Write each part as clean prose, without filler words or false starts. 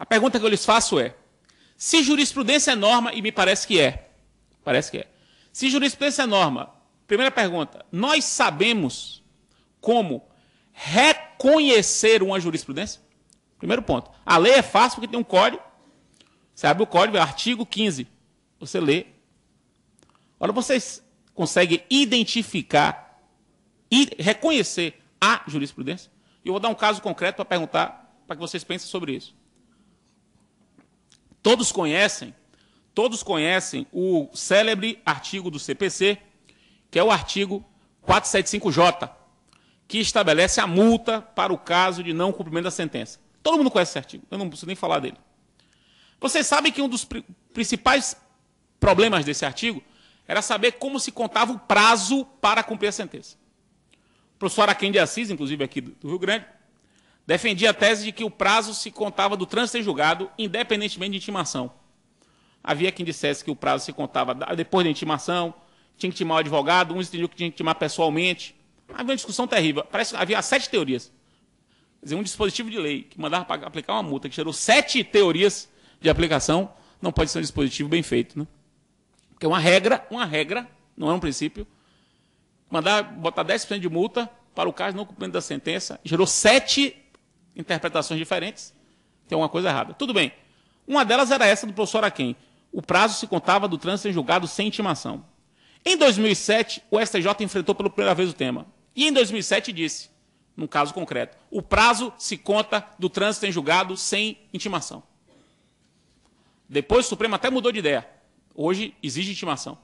A pergunta que eu lhes faço é, se jurisprudência é norma, e me parece que é, se jurisprudência é norma, primeira pergunta, nós sabemos como reconhecer uma jurisprudência? Primeiro ponto. A lei é fácil porque tem um código, você abre o código, é artigo 15, você lê. Agora vocês conseguem identificar e reconhecer a jurisprudência? E eu vou dar um caso concreto para perguntar, para que vocês pensem sobre isso. Todos conhecem o célebre artigo do CPC, que é o artigo 475J, que estabelece a multa para o caso de não cumprimento da sentença. Todo mundo conhece esse artigo, eu não preciso nem falar dele. Vocês sabem que um dos principais problemas desse artigo era saber como se contava o prazo para cumprir a sentença. O professor Araquém de Assis, inclusive aqui do Rio Grande, defendia a tese de que o prazo se contava do trânsito em julgado, independentemente de intimação. Havia quem dissesse que o prazo se contava depois da intimação, tinha que intimar o advogado, uns entendiam que tinha que intimar pessoalmente. Havia uma discussão terrível. Parece que havia 7 teorias. Quer dizer, um dispositivo de lei que mandava para aplicar uma multa, que gerou 7 teorias de aplicação, não pode ser um dispositivo bem feito, né? Porque uma regra, não é um princípio, mandar botar 10% de multa para o caso de não cumprimento da sentença, gerou 7 interpretações diferentes, tem alguma coisa errada. Tudo bem. Uma delas era essa do professor Araquém. O prazo se contava do trânsito em julgado sem intimação. Em 2007, o STJ enfrentou pela primeira vez o tema. E em 2007 disse, num caso concreto, o prazo se conta do trânsito em julgado sem intimação. Depois o Supremo até mudou de ideia. Hoje exige intimação.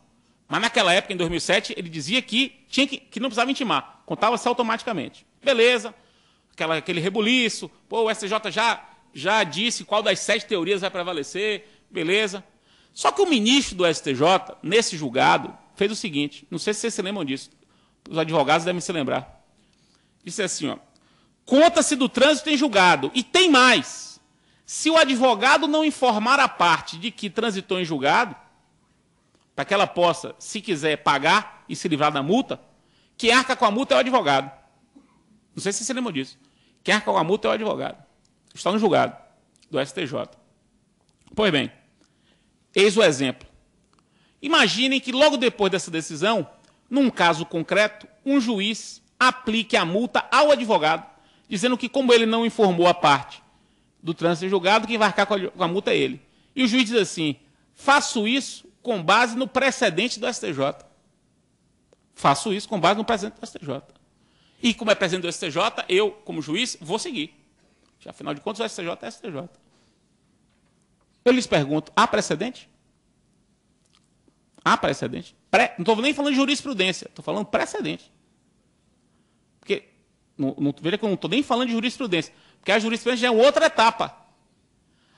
Mas naquela época, em 2007, ele dizia que não precisava intimar, contava-se automaticamente. Beleza, aquele rebuliço, pô, o STJ já disse qual das 7 teorias vai prevalecer, beleza. Só que o ministro do STJ, nesse julgado, fez o seguinte, não sei se vocês se lembram disso, os advogados devem se lembrar. Disse assim, ó, conta-se do trânsito em julgado, e tem mais. Se o advogado não informar a parte de que transitou em julgado, para que ela possa, se quiser, pagar e se livrar da multa, quem arca com a multa é o advogado. Não sei se vocês se lembram disso. Quem arca com a multa é o advogado. Está no julgado do STJ. Pois bem, eis o exemplo. Imaginem que logo depois dessa decisão, num caso concreto, um juiz aplique a multa ao advogado, dizendo que como ele não informou a parte do trânsito em julgado, quem vai arcar com a multa é ele. E o juiz diz assim, faço isso com base no precedente do STJ. Faço isso com base no precedente do STJ. E como é precedente do STJ, eu, como juiz, vou seguir. Afinal de contas, o STJ é STJ. Eu lhes pergunto, há precedente? Há precedente? Não estou nem falando de jurisprudência, estou falando precedente. Porque, veja que eu não estou nem falando de jurisprudência, porque a jurisprudência já é outra etapa.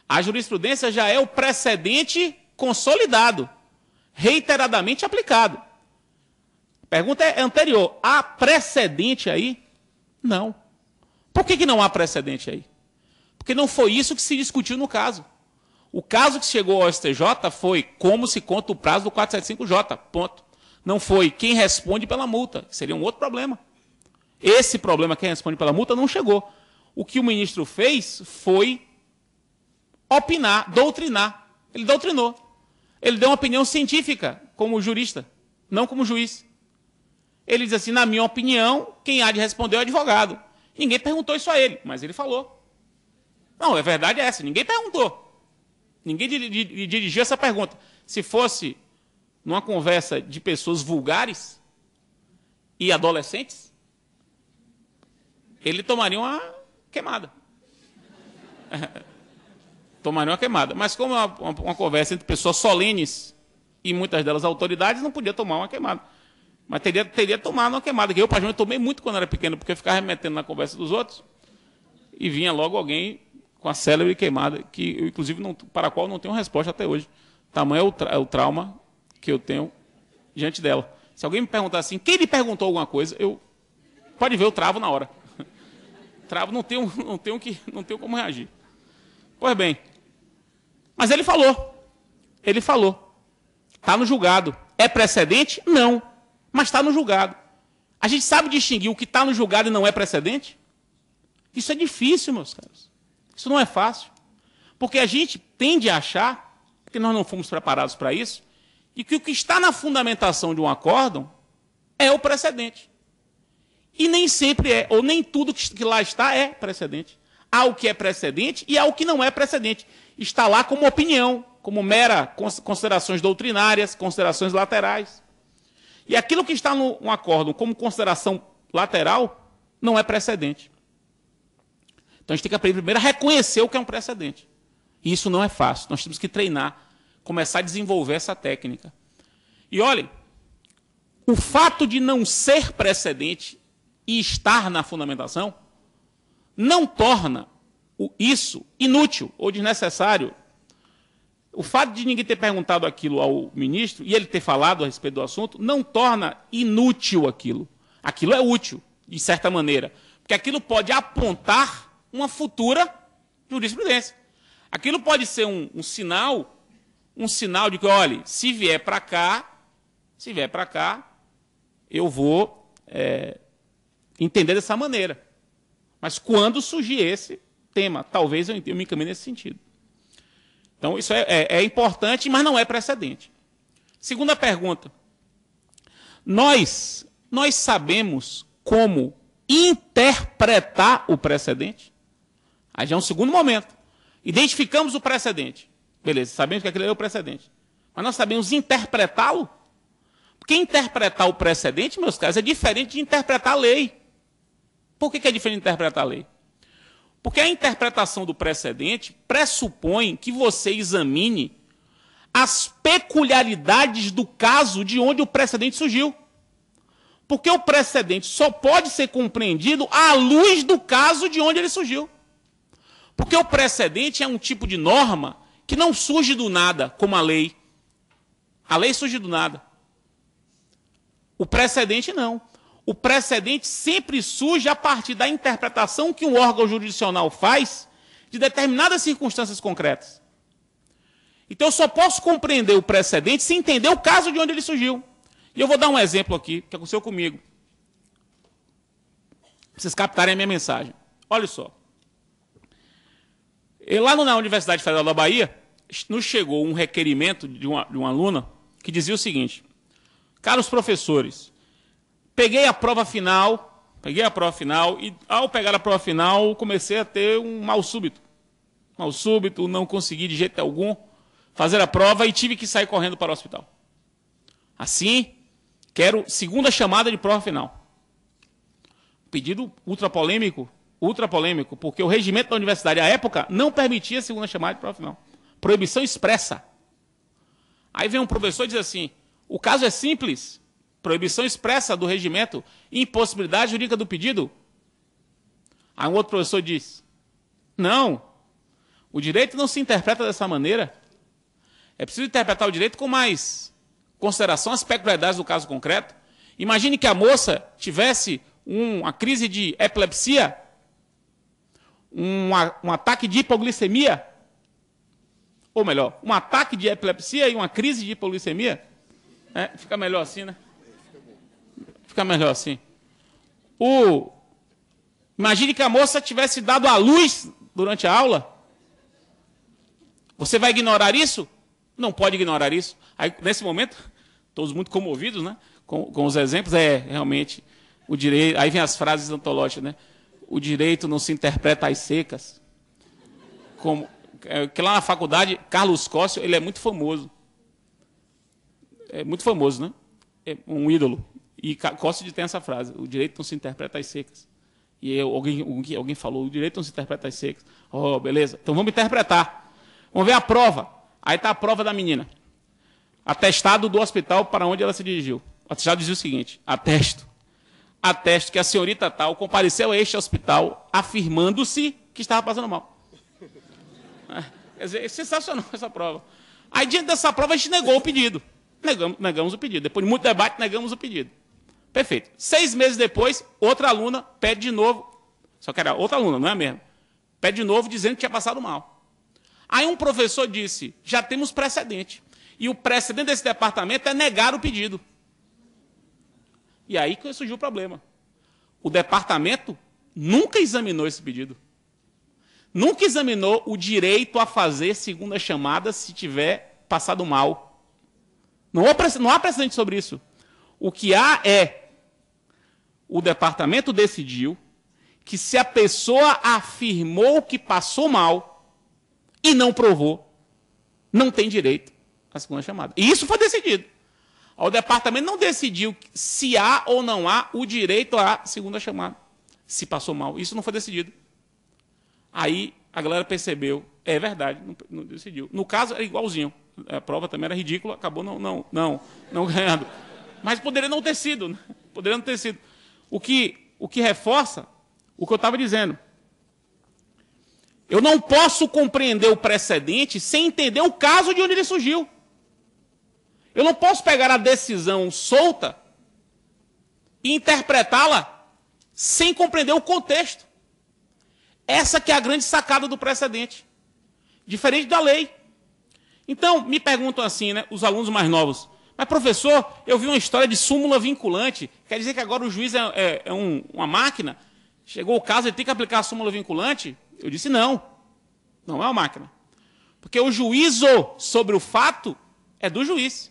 A jurisprudência já é o precedente consolidado, reiteradamente aplicado. A pergunta é anterior. Há precedente aí? Não. Por que não há precedente aí? Porque não foi isso que se discutiu no caso. O caso que chegou ao STJ foi como se conta o prazo do 475J, ponto. Não foi quem responde pela multa, que seria um outro problema. Esse problema, quem responde pela multa, não chegou. O que o ministro fez foi opinar, doutrinar. Ele doutrinou. Ele deu uma opinião científica como jurista, não como juiz. Ele diz assim, na minha opinião, quem há de responder é o advogado. Ninguém perguntou isso a ele, mas ele falou. Não, a verdade é essa, ninguém perguntou. Ninguém dirigiu essa pergunta. Se fosse numa conversa de pessoas vulgares e adolescentes, ele tomaria uma queimada. Tomaria uma queimada. Mas como é uma conversa entre pessoas solenes e muitas delas autoridades, não podia tomar uma queimada. Mas teria tomado uma queimada, que eu, particularmente, tomei muito quando era pequeno, porque eu ficava remetendo na conversa dos outros e vinha logo alguém com a célebre queimada, que eu, inclusive, para a qual não tenho resposta até hoje. Tamanho é o trauma que eu tenho diante dela. Se alguém me perguntar assim, quem lhe perguntou alguma coisa, pode ver, eu travo na hora. Travo, não tenho como reagir. Pois bem, mas ele falou. Ele falou. Está no julgado. É precedente? Não. Mas está no julgado. A gente sabe distinguir o que está no julgado e não é precedente? Isso é difícil, meus caros. Isso não é fácil. Porque a gente tende a achar, que nós não fomos preparados para isso, e que o que está na fundamentação de um acórdão é o precedente. E nem sempre é, ou nem tudo que lá está é precedente. Há o que é precedente e há o que não é precedente. Está lá como opinião, como mera considerações doutrinárias, considerações laterais. E aquilo que está no acórdão como consideração lateral não é precedente. Então a gente tem que aprender primeiro a reconhecer o que é um precedente. E isso não é fácil. Nós temos que treinar, começar a desenvolver essa técnica. E olhem, o fato de não ser precedente e estar na fundamentação não torna isso inútil ou desnecessário. O fato de ninguém ter perguntado aquilo ao ministro e ele ter falado a respeito do assunto não torna inútil aquilo. Aquilo é útil, de certa maneira, porque aquilo pode apontar uma futura jurisprudência. Aquilo pode ser um sinal de que, olha, se vier para cá, eu vou entender dessa maneira. Mas quando surgir esse tema, talvez eu me encaminhe nesse sentido. Então, isso é importante, mas não é precedente. Segunda pergunta. Nós sabemos como interpretar o precedente? Aí já é um segundo momento. Identificamos o precedente. Beleza, sabemos que aquele é o precedente. Mas nós sabemos interpretá-lo? Porque interpretar o precedente, meus caros, é diferente de interpretar a lei. Por que é diferente de interpretar a lei? Porque a interpretação do precedente pressupõe que você examine as peculiaridades do caso de onde o precedente surgiu. Porque o precedente só pode ser compreendido à luz do caso de onde ele surgiu. Porque o precedente é um tipo de norma que não surge do nada, como a lei. A lei surge do nada. O precedente não. O precedente sempre surge a partir da interpretação que um órgão jurisdicional faz de determinadas circunstâncias concretas. Então, eu só posso compreender o precedente se entender o caso de onde ele surgiu. E eu vou dar um exemplo aqui, que aconteceu comigo. Para vocês captarem a minha mensagem. Olha só. Lá na Universidade Federal da Bahia, nos chegou um requerimento de uma aluna que dizia o seguinte: caros professores, peguei a prova final e, ao pegar a prova final, comecei a ter um mal súbito. Mal súbito, não consegui de jeito algum fazer a prova e tive que sair correndo para o hospital. Assim, quero segunda chamada de prova final. Pedido ultra polêmico, porque o regimento da universidade, à época, não permitia a segunda chamada de prova final. Proibição expressa. Aí vem um professor e diz assim: o caso é simples, proibição expressa do regimento, impossibilidade jurídica do pedido. Aí um outro professor diz: não, o direito não se interpreta dessa maneira. É preciso interpretar o direito com mais consideração às peculiaridades do caso concreto. Imagine que a moça tivesse uma crise de epilepsia, um ataque de hipoglicemia, ou melhor, um ataque de epilepsia e uma crise de hipoglicemia. Fica melhor assim, né? Fica melhor assim. Imagine que a moça tivesse dado à luz durante a aula. Você vai ignorar isso? Não pode ignorar isso. Aí, nesse momento, todos muito comovidos, né? Com os exemplos, realmente, o direito. Aí vem as frases antológicas, né? O direito não se interpreta às secas. Que lá na faculdade, Carlos Cóssio, ele é muito famoso. É muito famoso, né? É um ídolo. E Cóssio tem essa frase: o direito não se interpreta às secas. E alguém falou: o direito não se interpreta às secas. Oh, beleza. Então vamos interpretar. Vamos ver a prova. Aí está a prova da menina. Atestado do hospital para onde ela se dirigiu. O atestado dizia o seguinte: atesto que a senhorita tal compareceu a este hospital afirmando-se que estava passando mal. Quer dizer, é sensacional essa prova. Aí, diante dessa prova, a gente negou o pedido. Negamos o pedido. Depois de muito debate, negamos o pedido. Perfeito. 6 meses depois, outra aluna pede de novo. Só que era outra aluna, não é mesmo? Pede de novo, dizendo que tinha passado mal. Aí um professor disse: já temos precedente. E o precedente desse departamento é negar o pedido. E aí que surgiu o problema. O departamento nunca examinou esse pedido. nunca examinou o direito a fazer segunda chamada se tiver passado mal. Não há precedente sobre isso. O que há é, o departamento decidiu que se a pessoa afirmou que passou mal e não provou, não tem direito à segunda chamada. E isso foi decidido. O departamento não decidiu se há ou não há o direito à segunda chamada, se passou mal. Isso não foi decidido. Aí a galera percebeu, é verdade, não decidiu. No caso, era igualzinho. A prova também era ridícula, acabou não ganhando. Mas poderia não ter sido. Né? Poderia não ter sido. O que reforça o que eu estava dizendo. Eu não posso compreender o precedente sem entender o caso de onde ele surgiu. Eu não posso pegar a decisão solta e interpretá-la sem compreender o contexto. Essa que é a grande sacada do precedente. Diferente da lei. Então, me perguntam assim, né, os alunos mais novos, mas professor, eu vi uma história de súmula vinculante, quer dizer que agora o juiz é uma máquina? Chegou o caso, ele tem que aplicar a súmula vinculante? Eu disse não, não é uma máquina. Porque o juízo sobre o fato é do juiz.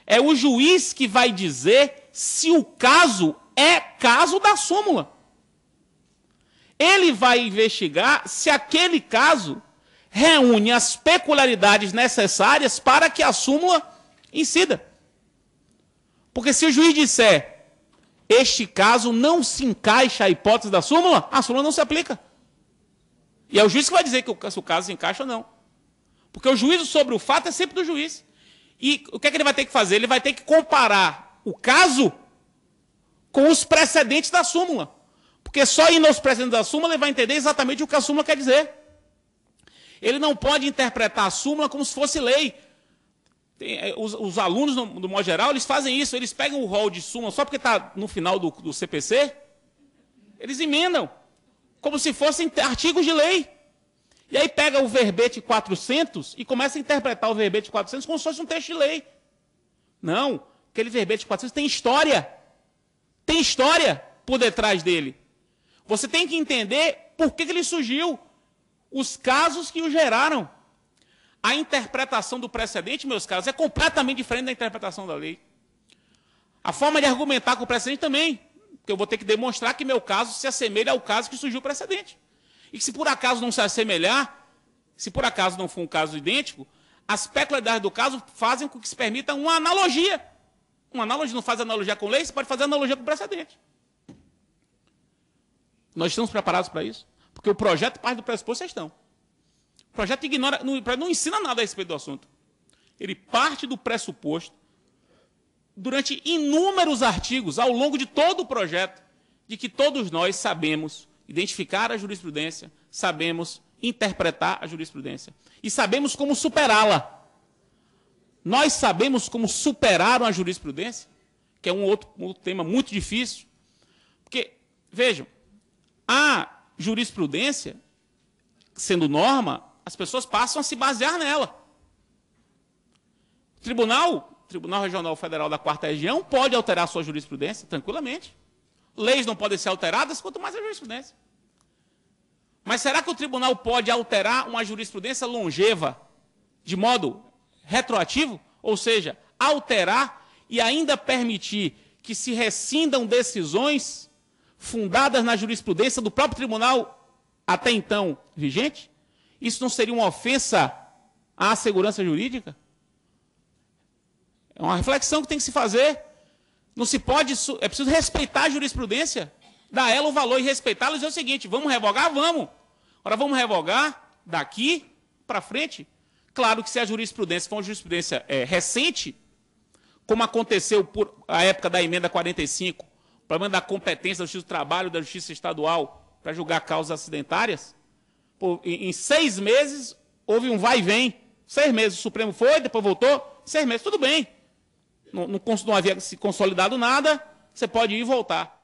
É o juiz que vai dizer se o caso é caso da súmula. Ele vai investigar se aquele caso reúne as peculiaridades necessárias para que a súmula incida. Porque se o juiz disser, este caso não se encaixa à hipótese da súmula, a súmula não se aplica. E é o juiz que vai dizer se o caso se encaixa ou não. Porque o juízo sobre o fato é sempre do juiz. E o que é que ele vai ter que fazer? Ele vai ter que comparar o caso com os precedentes da súmula. Porque só indo aos precedentes da súmula ele vai entender exatamente o que a súmula quer dizer. Ele não pode interpretar a súmula como se fosse lei. Os alunos, do modo geral, eles fazem isso. Eles pegam o rol de súmula, só porque está no final do CPC, eles emendam, como se fossem artigos de lei. E aí pega o verbete 400 e começa a interpretar o verbete 400 como se fosse um texto de lei. Não, aquele verbete 400 tem história. Tem história por detrás dele. Você tem que entender por que ele surgiu. Os casos que o geraram. A interpretação do precedente, meus caros, é completamente diferente da interpretação da lei. A forma de argumentar com o precedente também. Porque eu vou ter que demonstrar que meu caso se assemelha ao caso que surgiu o precedente. E que se por acaso não se assemelhar, se por acaso não for um caso idêntico, as peculiaridades do caso fazem com que se permita uma analogia. Uma analogia não faz analogia com lei, você pode fazer analogia com o precedente. Nós estamos preparados para isso? Porque o projeto parte do pressuposto vocês estão. O projeto ignora, não ensina nada a respeito do assunto. Ele parte do pressuposto, durante inúmeros artigos, ao longo de todo o projeto, de que todos nós sabemos identificar a jurisprudência, sabemos interpretar a jurisprudência e sabemos como superá-la. Nós sabemos como superar uma jurisprudência, que é um outro tema muito difícil. Porque, vejam, a jurisprudência, sendo norma, as pessoas passam a se basear nela. O Tribunal Regional Federal da 4ª Região pode alterar sua jurisprudência tranquilamente. Leis não podem ser alteradas, quanto mais a jurisprudência. Mas será que o tribunal pode alterar uma jurisprudência longeva de modo retroativo? Ou seja, alterar e ainda permitir que se rescindam decisões fundadas na jurisprudência do próprio tribunal até então vigente? Isso não seria uma ofensa à segurança jurídica? É uma reflexão que tem que se fazer. Não se pode, é preciso respeitar a jurisprudência, dar a ela o valor e respeitá-la e dizer o seguinte, vamos revogar? Vamos. Agora vamos revogar daqui para frente? Claro que se a jurisprudência for uma jurisprudência recente, como aconteceu por a época da emenda 45, o problema da competência da Justiça do Trabalho, da Justiça Estadual, para julgar causas acidentárias, em 6 meses houve um vai e vem. 6 meses o Supremo foi, depois voltou, 6 meses, tudo bem. Não havia se consolidado nada, você pode ir e voltar.